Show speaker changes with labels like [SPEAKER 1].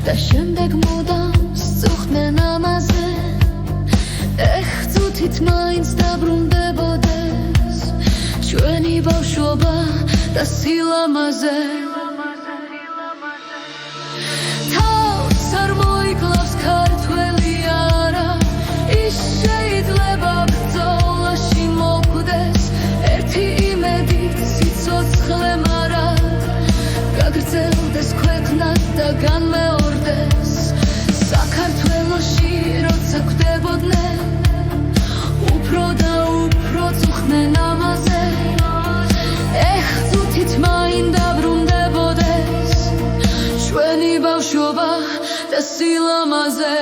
[SPEAKER 1] და შემდეგ მუდამ სწუხდნენ ამაზე ეხ წუთით მაინც დაბრუნდებოდეს ჩვენი ბავშვობა და სილამაზე თავს არ მოიკლავს ქართველი არა ის შეიძლება ბრძოლაში მოკვდეს ერთი იმედით სიცოცხლე მარად გაგრძელდეს ქვეყნად და განმეორდეს საქართველოში როცა გვდებოდნენ უფრო და უფრო წუხდნენ ამაზე ეხ წუთით მაინ დაბრუნდებოდეს ჩვენი ბავშვობა და სილამაზე